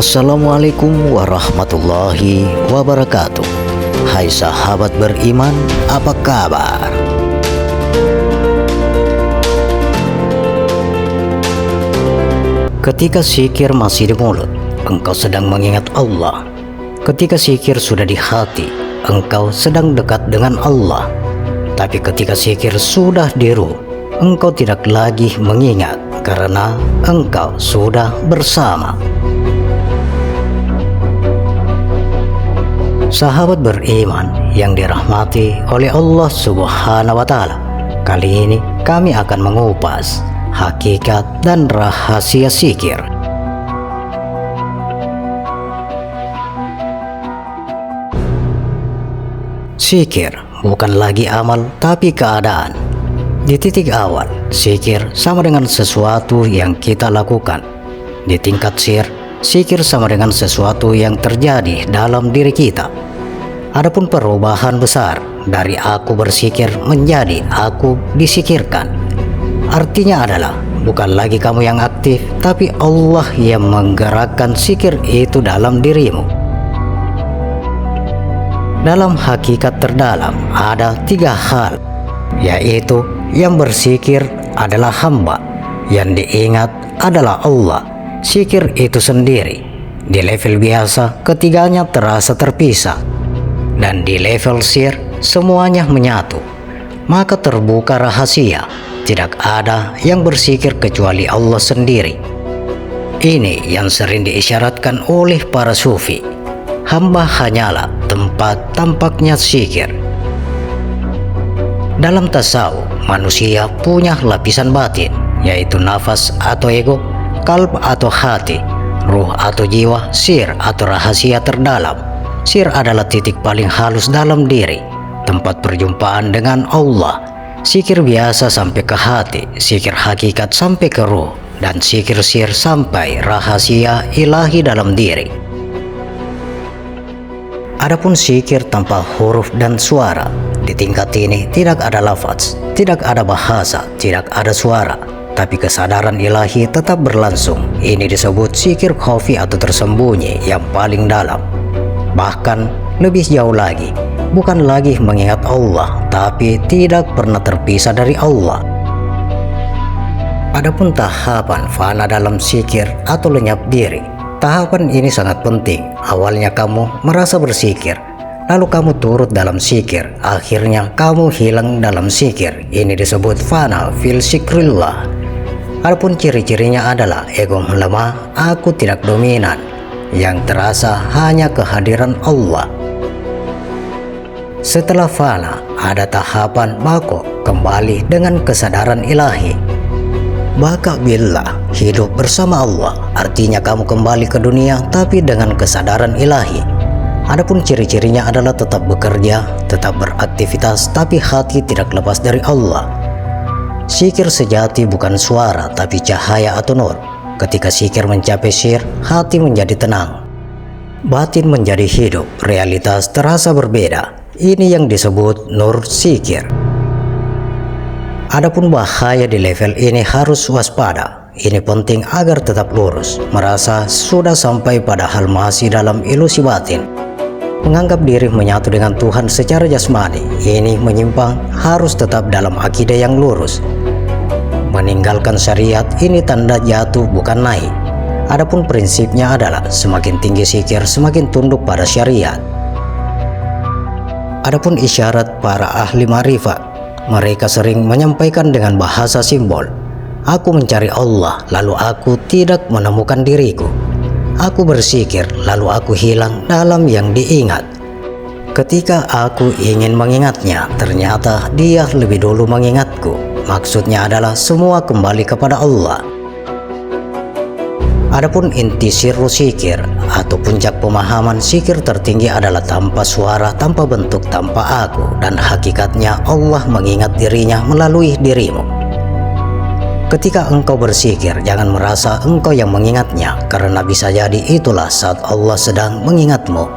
Assalamualaikum warahmatullahi wabarakatuh. Hai sahabat beriman, apa kabar? Ketika zikir masih di mulut, engkau sedang mengingat Allah. Ketika zikir sudah di hati, engkau sedang dekat dengan Allah. Tapi ketika zikir sudah di ruh, engkau tidak lagi mengingat karena engkau sudah bersama. Sahabat beriman yang dirahmati oleh Allah Subhanahu wa Ta'ala, kali ini kami akan mengupas hakikat dan rahasia zikir. Zikir bukan lagi amal tapi keadaan. Di titik awal, zikir sama dengan sesuatu yang kita lakukan. Di tingkat sir, zikir sama dengan sesuatu yang terjadi dalam diri kita. Adapun perubahan besar dari aku berzikir menjadi aku disikirkan. Artinya adalah bukan lagi kamu yang aktif, tapi Allah yang menggerakkan zikir itu dalam dirimu. Dalam hakikat terdalam ada 3 hal, yaitu yang berzikir adalah hamba, yang diingat adalah Allah, zikir itu sendiri. Di level biasa ketiganya terasa terpisah, dan di level sir semuanya menyatu. Maka terbuka rahasia, tidak ada yang berzikir kecuali Allah sendiri. Ini yang sering diisyaratkan oleh para sufi. Hamba hanyalah tempat tampaknya zikir. Dalam tasawuf, manusia punya lapisan batin, yaitu nafas atau ego, kalb atau hati, ruh atau jiwa, sir atau rahasia terdalam. Sir adalah titik paling halus dalam diri, tempat perjumpaan dengan Allah. Zikir biasa sampai ke hati, zikir hakikat sampai ke ruh, dan zikir sir sampai rahasia ilahi dalam diri. Adapun zikir tanpa huruf dan suara, di tingkat ini tidak ada lafaz, tidak ada bahasa, tidak ada suara, tapi kesadaran ilahi tetap berlangsung. Ini disebut zikir khafi atau tersembunyi yang paling dalam. Bahkan lebih jauh lagi, bukan lagi mengingat Allah, tapi tidak pernah terpisah dari Allah. Adapun tahapan fana dalam zikir atau lenyap diri, tahapan ini sangat penting. Awalnya kamu merasa berzikir, lalu kamu turut dalam zikir, akhirnya kamu hilang dalam zikir. Ini disebut fana fil zikrillah. Adapun ciri-cirinya adalah ego melemah, aku tidak dominan, yang terasa hanya kehadiran Allah. Setelah fana, ada tahapan bako, kembali dengan kesadaran ilahi. Baka billah, hidup bersama Allah, artinya kamu kembali ke dunia tapi dengan kesadaran ilahi. Adapun ciri-cirinya adalah tetap bekerja, tetap beraktivitas, tapi hati tidak lepas dari Allah. Zikir sejati bukan suara tapi cahaya atau nur. Ketika zikir mencapai sir, hati menjadi tenang, batin menjadi hidup, realitas terasa berbeda. Ini yang disebut nur zikir. Adapun bahaya di level ini harus waspada. Ini penting agar tetap lurus, merasa sudah sampai padahal masih dalam ilusi batin. Menganggap diri menyatu dengan Tuhan secara jasmani, ini menyimpang, harus tetap dalam akidah yang lurus. Meninggalkan syariat ini tanda jatuh bukan naik. Adapun prinsipnya adalah semakin tinggi zikir semakin tunduk pada syariat. Adapun isyarat para ahli marifat, mereka sering menyampaikan dengan bahasa simbol. Aku mencari Allah, lalu aku tidak menemukan diriku. Aku berzikir, lalu aku hilang dalam yang diingat. Ketika aku ingin mengingatnya, ternyata dia lebih dulu mengingatku. Maksudnya adalah semua kembali kepada Allah. Adapun inti sirru zikir atau puncak pemahaman zikir tertinggi adalah tanpa suara, tanpa bentuk, tanpa aku, dan hakikatnya Allah mengingat dirinya melalui dirimu. Ketika engkau berzikir, jangan merasa engkau yang mengingatnya, karena bisa jadi itulah saat Allah sedang mengingatmu.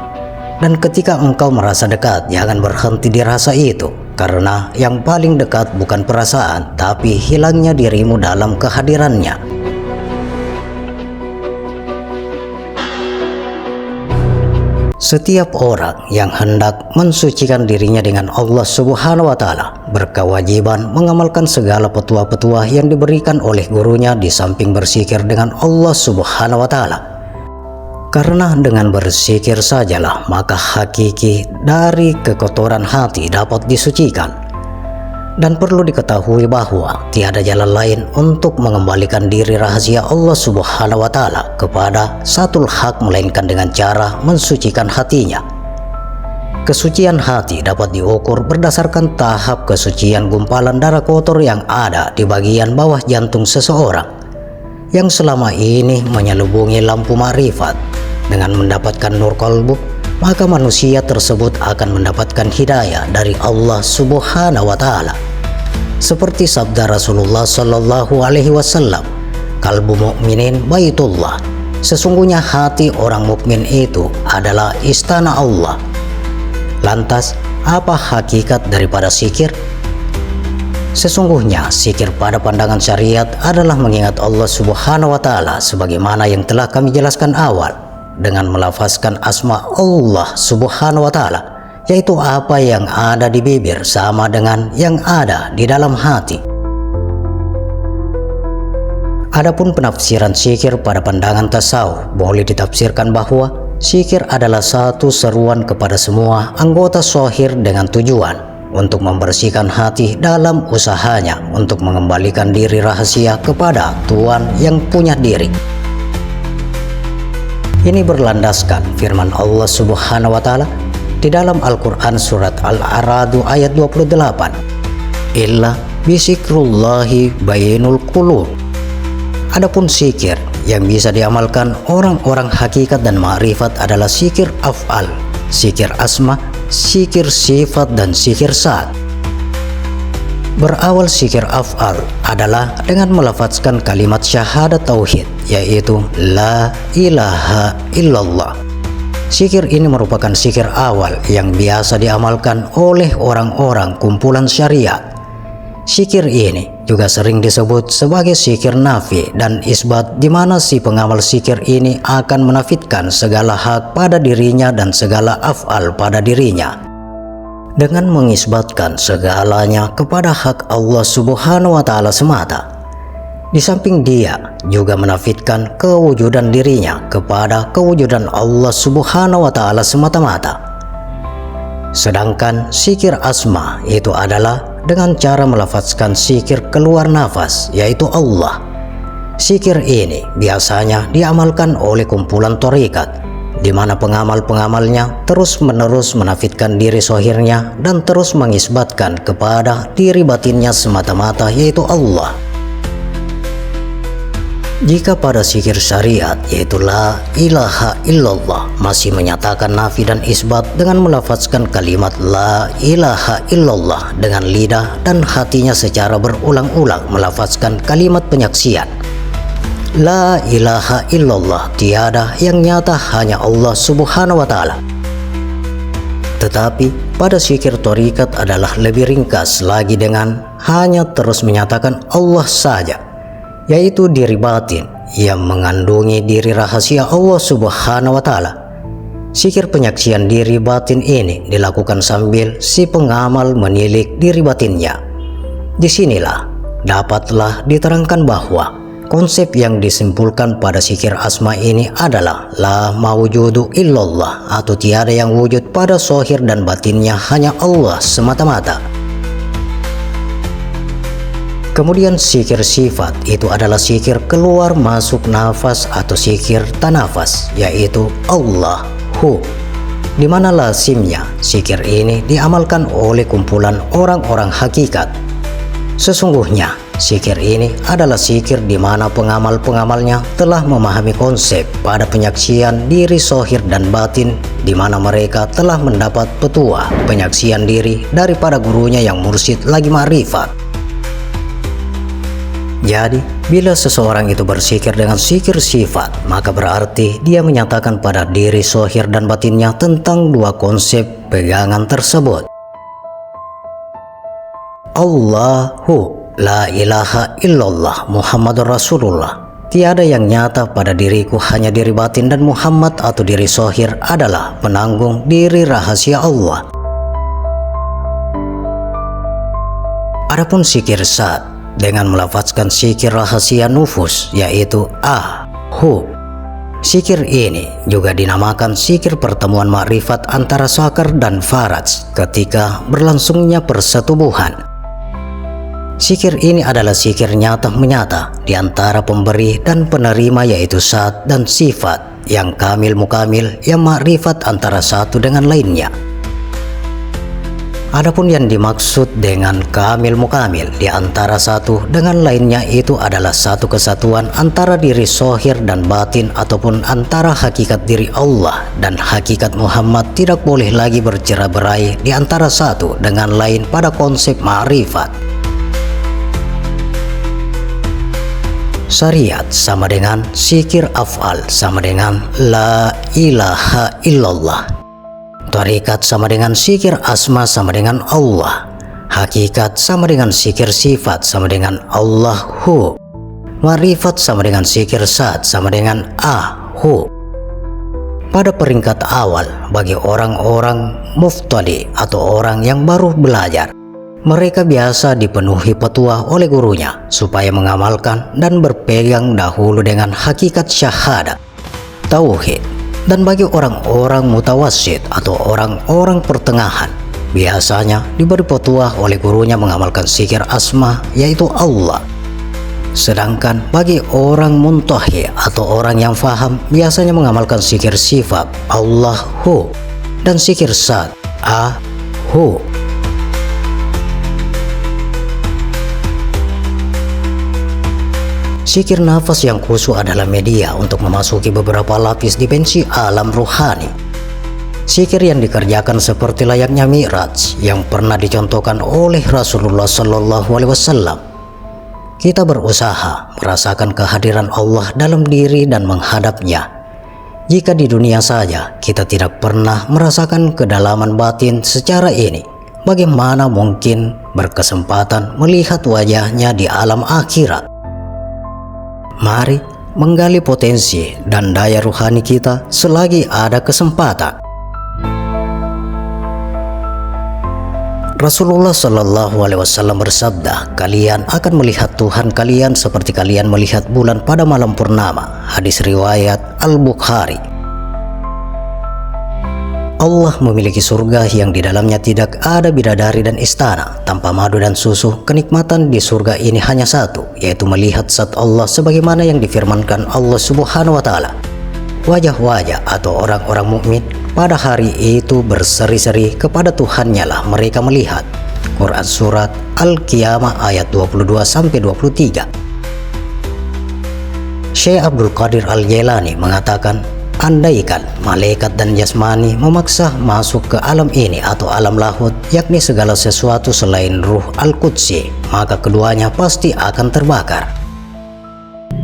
Dan ketika engkau merasa dekat, jangan berhenti di rasa itu, karena yang paling dekat bukan perasaan, tapi hilangnya dirimu dalam kehadirannya. Setiap orang yang hendak mensucikan dirinya dengan Allah Subhanahu wa Ta'ala berkewajiban mengamalkan segala petua-petua yang diberikan oleh gurunya di samping berzikir dengan Allah Subhanahu wa Ta'ala. Karena dengan berzikir sajalah maka hakiki dari kekotoran hati dapat disucikan. Dan perlu diketahui bahwa tiada jalan lain untuk mengembalikan diri rahasia Allah Subhanahu wa Ta'ala kepada Zatul Haq melainkan dengan cara mensucikan hatinya. Kesucian hati dapat diukur berdasarkan tahap kesucian gumpalan darah kotor yang ada di bagian bawah jantung seseorang yang selama ini menyelubungi lampu ma'rifat. Dengan mendapatkan nur qalbu, maka manusia tersebut akan mendapatkan hidayah dari Allah Subhanahu wa Ta'ala. Seperti sabda Rasulullah Sallallahu Alaihi Wasallam, "Qalbu mu'minin baitullah." Sesungguhnya hati orang mukmin itu adalah istana Allah. Lantas, apa hakikat daripada zikir? Sesungguhnya zikir pada pandangan syariat adalah mengingat Allah Subhanahu wa Ta'ala sebagaimana yang telah kami jelaskan awal, dengan melafazkan asma Allah Subhanahu wa Ta'ala, yaitu apa yang ada di bibir sama dengan yang ada di dalam hati. Adapun penafsiran zikir pada pandangan tasawuf boleh ditafsirkan bahwa zikir adalah satu seruan kepada semua anggota zahir dengan tujuan untuk membersihkan hati dalam usahanya untuk mengembalikan diri rahasia kepada Tuhan yang punya diri. Ini berlandaskan firman Allah Subhanahu wa Ta'ala di dalam Al-Quran surat Al-A'rad ayat 28, "Illa bisikrullahi bayinul qulub." Adapun zikir yang bisa diamalkan orang-orang hakikat dan ma'rifat adalah zikir af'al, zikir asma, zikir sifat, dan zikir saat. Berawal zikir af'al adalah dengan melafazkan kalimat syahadat tauhid, yaitu la ilaha illallah. Zikir ini merupakan zikir awal yang biasa diamalkan oleh orang-orang kumpulan syariat. Zikir ini juga sering disebut sebagai zikir nafi dan isbat, di mana si pengamal zikir ini akan menafidkan segala hak pada dirinya dan segala af'al pada dirinya dengan mengisbatkan segalanya kepada hak Allah Subhanahu wa Ta'ala semata. Di samping dia juga menafidkan kewujudan dirinya kepada kewujudan Allah Subhanahu wa Ta'ala semata-mata. Sedangkan zikir asma itu adalah dengan cara melafazkan zikir keluar nafas, yaitu Allah. Zikir ini biasanya diamalkan oleh kumpulan thariqat, di mana pengamal-pengamalnya terus-menerus menafidkan diri zahirnya dan terus mengisbatkan kepada diri batinnya semata-mata, yaitu Allah. Jika pada zikir syariat yaitu la ilaha illallah masih menyatakan nafi dan isbat dengan melafazkan kalimat la ilaha illallah dengan lidah dan hatinya secara berulang-ulang melafazkan kalimat penyaksian, la ilaha illallah, tiada yang nyata hanya Allah Subhanahu wa Ta'ala. Tetapi pada zikir thariqat adalah lebih ringkas lagi dengan hanya terus menyatakan Allah saja, yaitu diri batin yang mengandungi diri rahasia Allah Subhanahu wa Ta'ala. Zikir penyaksian diri batin ini dilakukan sambil si pengamal menilik diri batinnya. Disinilah dapatlah diterangkan bahwa konsep yang disimpulkan pada zikir asma ini adalah la mawjudu illallah, atau tiada yang wujud pada zahir dan batinnya hanya Allah semata-mata. Kemudian zikir sifat itu adalah zikir keluar masuk nafas atau zikir tanafas, yaitu Allahu, di mana lazimnya zikir ini diamalkan oleh kumpulan orang-orang hakikat. Sesungguhnya zikir ini adalah zikir di mana pengamal-pengamalnya telah memahami konsep pada penyaksian diri zahir dan batin, di mana mereka telah mendapat petua penyaksian diri daripada gurunya yang mursyid lagi ma'rifat. Jadi, bila seseorang itu berzikir dengan zikir sifat, maka berarti dia menyatakan pada diri zahir dan batinnya tentang dua konsep pegangan tersebut. Allahu, la ilaha illallah, Muhammadur Rasulullah. Tiada yang nyata pada diriku, hanya diri batin, dan Muhammad atau diri zahir adalah penanggung diri rahasia Allah. Adapun zikir sad dengan melafazkan zikir rahasia nufus, yaitu hu. Zikir ini juga dinamakan zikir pertemuan makrifat antara sakar dan faraj ketika berlangsungnya persetubuhan. Zikir ini adalah zikir nyata menyata di antara pemberi dan penerima, yaitu zat dan sifat yang kamil mukamil, yang makrifat antara satu dengan lainnya. Adapun yang dimaksud dengan kamil mukamil di antara satu dengan lainnya itu adalah satu kesatuan antara diri zahir dan batin, ataupun antara hakikat diri Allah dan hakikat Muhammad tidak boleh lagi bercerai-berai di antara satu dengan lain pada konsep ma'rifat. Syariat sama dengan zikir af'al sama dengan la ilaha illallah. Tarikat sama dengan zikir asma sama dengan Allah. Hakikat sama dengan zikir sifat sama dengan Allahu. Ma'rifat sama dengan zikir zat sama dengan hu. Pada peringkat awal bagi orang-orang muftadi atau orang yang baru belajar, mereka biasa dipenuhi petua oleh gurunya supaya mengamalkan dan berpegang dahulu dengan hakikat syahadat, tauhid. Dan bagi orang-orang mutawassit atau orang-orang pertengahan, biasanya diberi petua oleh gurunya mengamalkan zikir asma, yaitu Allah. Sedangkan bagi orang muntahi atau orang yang faham, biasanya mengamalkan zikir sifat Allahu dan zikir zat hu. Zikir nafas yang khusyuk adalah media untuk memasuki beberapa lapis dimensi alam ruhani. Zikir yang dikerjakan seperti layaknya Mi'raj yang pernah dicontohkan oleh Rasulullah SAW. Kita berusaha merasakan kehadiran Allah dalam diri dan menghadapnya. Jika di dunia saja kita tidak pernah merasakan kedalaman batin secara ini, bagaimana mungkin berkesempatan melihat wajahnya di alam akhirat? Mari menggali potensi dan daya ruhani kita selagi ada kesempatan. Rasulullah SAW bersabda, kalian akan melihat Tuhan kalian seperti kalian melihat bulan pada malam purnama. Hadis riwayat Al-Bukhari. Allah memiliki surga yang di dalamnya tidak ada bidadari dan istana tanpa madu dan susu. Kenikmatan di surga ini hanya satu, yaitu melihat zat Allah sebagaimana yang difirmankan Allah Subhanahu wa Ta'ala. Wajah-wajah atau orang-orang mukmin pada hari itu berseri-seri kepada Tuhannya lah mereka melihat. Quran Surat Al-Qiyamah ayat 22-23. Syekh Abdul Qadir Al-Jailani mengatakan, andaikan malaikat dan jasmani memaksa masuk ke alam ini atau alam lahut, yakni segala sesuatu selain ruh Al-Qudsi, maka keduanya pasti akan terbakar.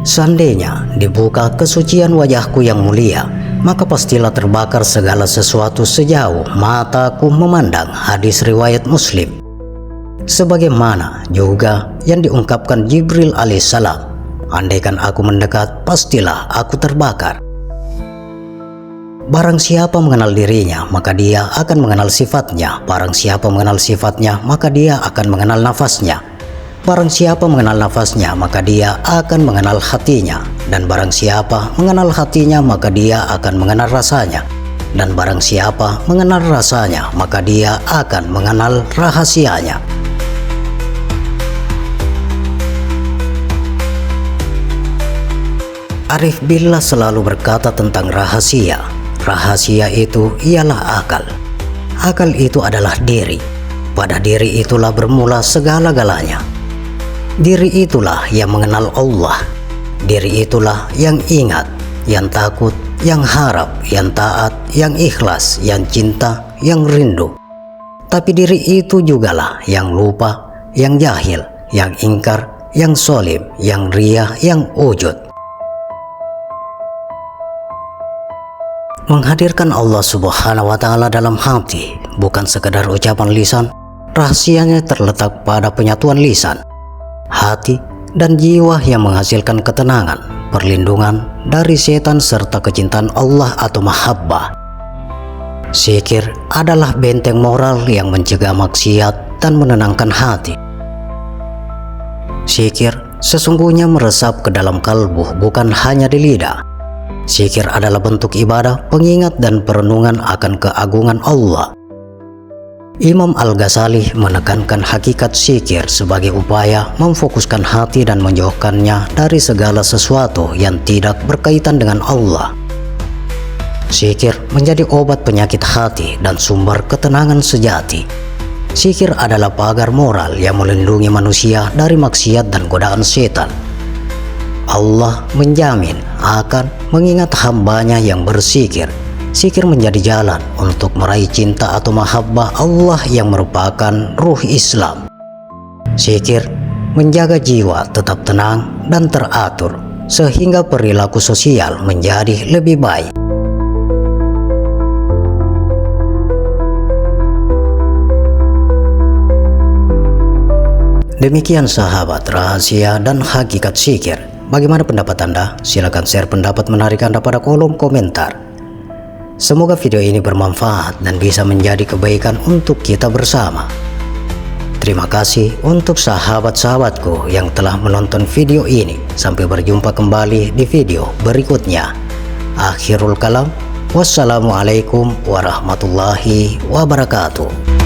Seandainya dibuka kesucian wajahku yang mulia, maka pastilah terbakar segala sesuatu sejauh mataku memandang. Hadis riwayat Muslim. Sebagaimana juga yang diungkapkan Jibril alaihissalam, andaikan aku mendekat, pastilah aku terbakar. Barang siapa mengenal dirinya, maka dia akan mengenal sifatnya. Barang siapa mengenal sifatnya, maka dia akan mengenal nafasnya. Barang siapa mengenal nafasnya, maka dia akan mengenal hatinya. Dan barang siapa mengenal hatinya, maka dia akan mengenal rasanya. Dan barang siapa mengenal rasanya, maka dia akan mengenal rahasianya. Arif Billah selalu berkata tentang rahasia. Rahasia itu ialah akal. Akal itu adalah diri. Pada diri itulah bermula segala-galanya. Diri itulah yang mengenal Allah. Diri itulah yang ingat, yang takut, yang harap, yang taat, yang ikhlas, yang cinta, yang rindu. Tapi diri itu jugalah yang lupa, yang jahil, yang ingkar, yang solim, yang riya, yang ujud. Menghadirkan Allah Subhanahu wa Ta'ala dalam hati bukan sekedar ucapan lisan. Rahasianya terletak pada penyatuan lisan, hati, dan jiwa yang menghasilkan ketenangan, perlindungan dari setan serta kecintaan Allah atau mahabbah. Zikir adalah benteng moral yang mencegah maksiat dan menenangkan hati. Zikir sesungguhnya meresap ke dalam kalbu, bukan hanya di lidah. Zikir adalah bentuk ibadah, pengingat dan perenungan akan keagungan Allah. Imam Al-Ghazali menekankan hakikat zikir sebagai upaya memfokuskan hati dan menjauhkannya dari segala sesuatu yang tidak berkaitan dengan Allah. Zikir menjadi obat penyakit hati dan sumber ketenangan sejati. Zikir adalah pagar moral yang melindungi manusia dari maksiat dan godaan setan. Allah menjamin akan mengingat hambanya yang berzikir. Zikir menjadi jalan untuk meraih cinta atau mahabbah Allah yang merupakan ruh Islam. Zikir menjaga jiwa tetap tenang dan teratur, sehingga perilaku sosial menjadi lebih baik. Demikian sahabat rahasia dan hakikat zikir. Bagaimana pendapat Anda? Silakan share pendapat menarik Anda pada kolom komentar. Semoga video ini bermanfaat dan bisa menjadi kebaikan untuk kita bersama. Terima kasih untuk sahabat-sahabatku yang telah menonton video ini. Sampai berjumpa kembali di video berikutnya. Akhirul kalam. Wassalamualaikum warahmatullahi wabarakatuh.